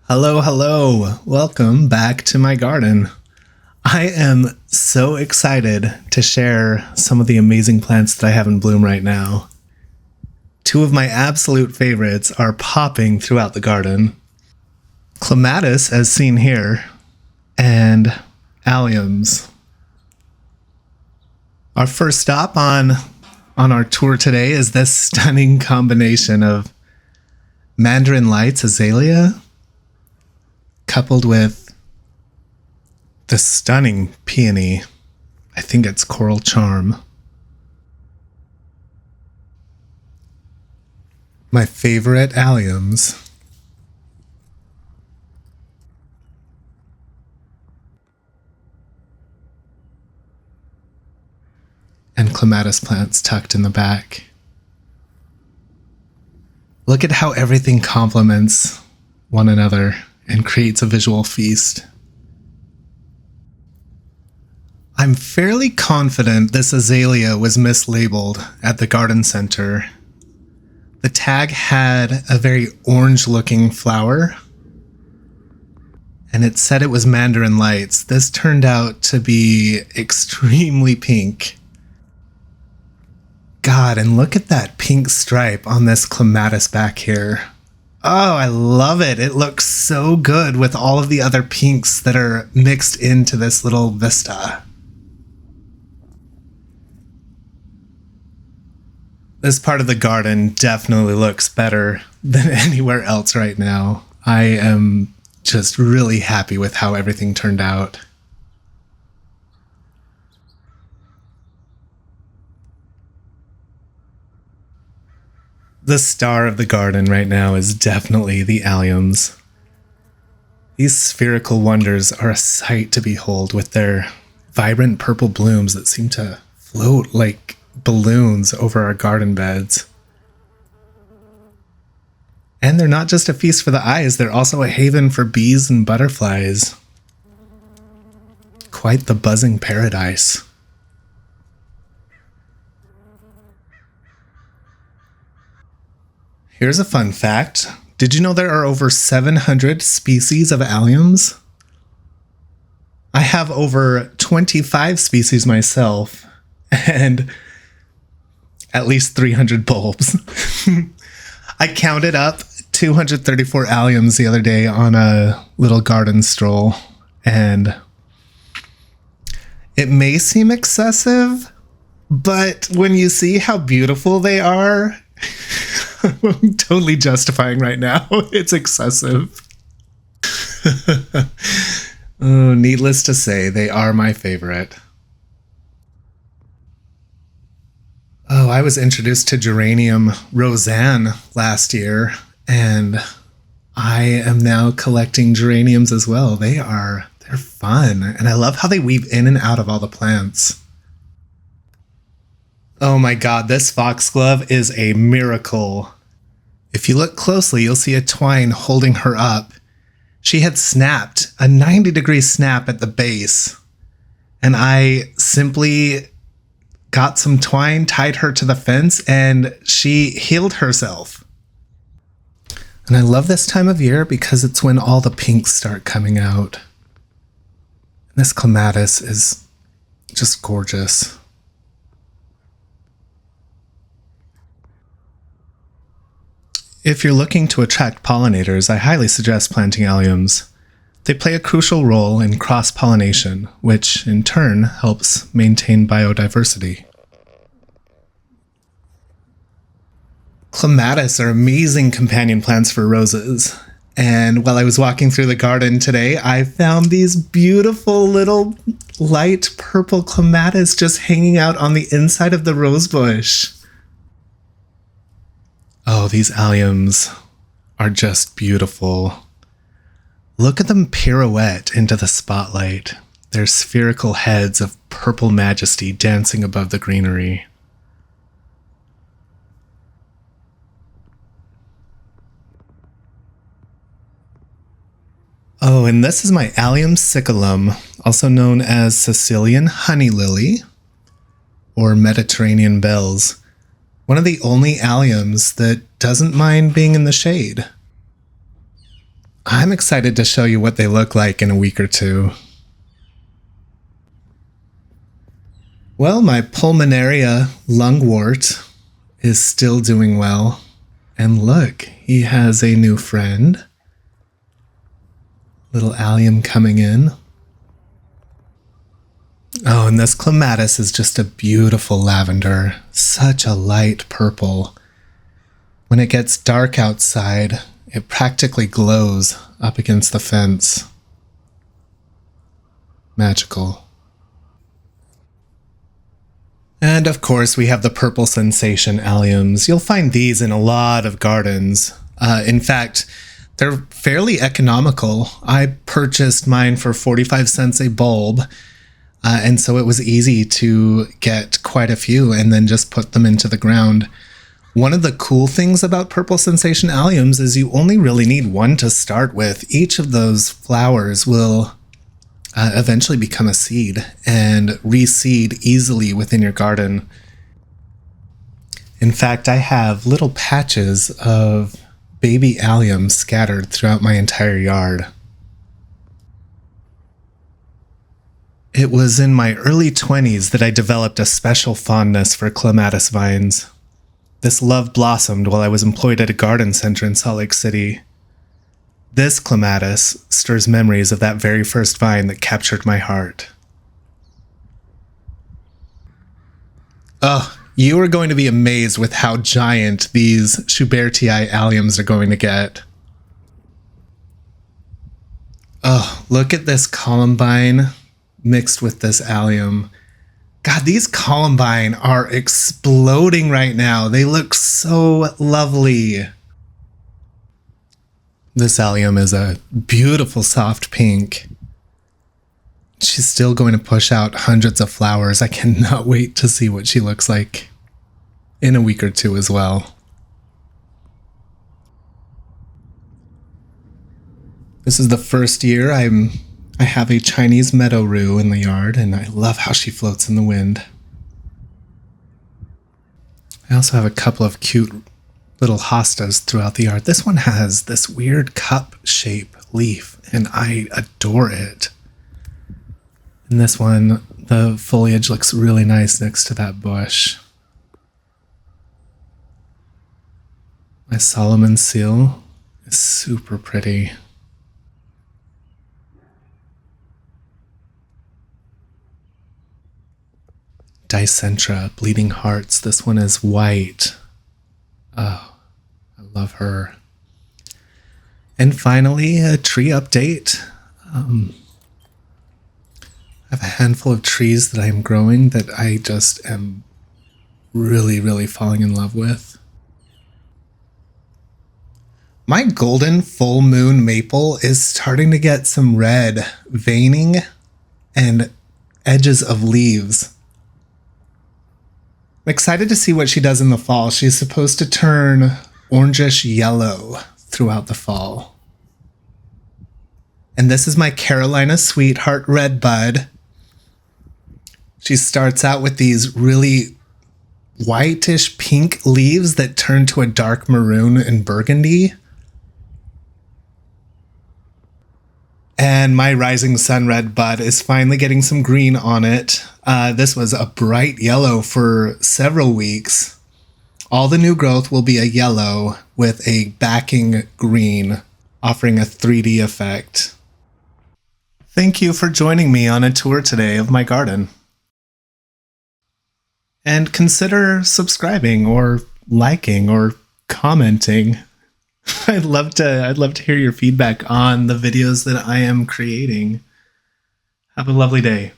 Hello, hello. Welcome back to my garden. I am so excited to share some of the amazing plants that I have in bloom right now. Two of my absolute favorites are popping throughout the garden. Clematis, as seen here, and Alliums. Our first stop on our tour today is this stunning combination of Mandarin Lights azalea coupled with the stunning peony. I think it's Coral Charm. My favorite alliums. And clematis plants tucked in the back. Look at how everything complements one another and creates a visual feast. I'm fairly confident this azalea was mislabeled at the garden center. The tag had a very orange-looking flower, and it said it was Mandarin Lights. This turned out to be extremely pink. God, and look at that pink stripe on this clematis back here. Oh, I love it. It looks so good with all of the other pinks that are mixed into this little vista. This part of the garden definitely looks better than anywhere else right now. I am just really happy with how everything turned out. The star of the garden right now is definitely the alliums. These spherical wonders are a sight to behold with their vibrant purple blooms that seem to float like balloons over our garden beds. And they're not just a feast for the eyes, they're also a haven for bees and butterflies. Quite the buzzing paradise. Here's a fun fact. Did you know there are over 700 species of alliums? I have over 25 species myself, and at least 300 bulbs. I counted up 234 alliums the other day on a little garden stroll, and it may seem excessive, but when you see how beautiful they are, I'm totally justifying right now. It's excessive. Oh, needless to say, they are my favorite. Oh, I was introduced to geranium Roseanne last year, and I am now collecting geraniums as well. They're fun, and I love how they weave in and out of all the plants. Oh my god, this foxglove is a miracle. If you look closely, you'll see a twine holding her up. She had snapped, a 90-degree snap at the base, and I simply got some twine, tied her to the fence, and she healed herself. And I love this time of year because it's when all the pinks start coming out. And this clematis is just gorgeous. If you're looking to attract pollinators, I highly suggest planting alliums. They play a crucial role in cross-pollination, which in turn helps maintain biodiversity. Clematis are amazing companion plants for roses. And while I was walking through the garden today, I found these beautiful little light purple clematis just hanging out on the inside of the rose bush. Oh, these alliums are just beautiful. Look at them pirouette into the spotlight, their spherical heads of purple majesty dancing above the greenery. Oh, and this is my Allium sicculum, also known as Sicilian honey lily, or Mediterranean bells. One of the only alliums that doesn't mind being in the shade. I'm excited to show you what they look like in a week or two. Well, my pulmonaria lungwort is still doing well. And look, he has a new friend. Little allium coming in. Oh, and this clematis is just a beautiful lavender. Such a light purple. When it gets dark outside, it practically glows up against the fence. Magical. And of course, we have the purple sensation alliums. You'll find these in a lot of gardens. In fact, they're fairly economical. I purchased mine for 45 cents a bulb. And so it was easy to get quite a few and then just put them into the ground. One of the cool things about purple sensation alliums is you only really need one to start with. Each of those flowers will eventually become a seed and reseed easily within your garden. In fact, I have little patches of baby alliums scattered throughout my entire yard. It was in my early 20s that I developed a special fondness for clematis vines. This love blossomed while I was employed at a garden center in Salt Lake City. This clematis stirs memories of that very first vine that captured my heart. Oh, you are going to be amazed with how giant these Schubertii alliums are going to get. Oh, look at this columbine mixed with this allium. God, these columbine are exploding right now. They look so lovely. This allium is a beautiful soft pink. She's still going to push out hundreds of flowers. I cannot wait to see what she looks like in a week or two as well. This is the first year I have a Chinese meadow rue in the yard, and I love how she floats in the wind. I also have a couple of cute little hostas throughout the yard. This one has this weird cup shape leaf, and I adore it. And this one, the foliage looks really nice next to that bush. My Solomon seal is super pretty. Dicentra, bleeding hearts. This one is white. Oh, I love her. And finally, a tree update. I have a handful of trees that I am growing that I just am really, really falling in love with. My golden full moon maple is starting to get some red veining and edges of leaves. I'm excited to see what she does in the fall. She's supposed to turn orangish yellow throughout the fall. And this is my Carolina Sweetheart red bud. She starts out with these really whitish pink leaves that turn to a dark maroon and burgundy. And my Rising Sun red bud is finally getting some green on it. This was a bright yellow for several weeks. All the new growth will be a yellow with a backing green, offering a 3D effect. Thank you for joining me on a tour today of my garden. And consider subscribing or liking or commenting. I'd love to hear your feedback on the videos that I am creating. Have a lovely day.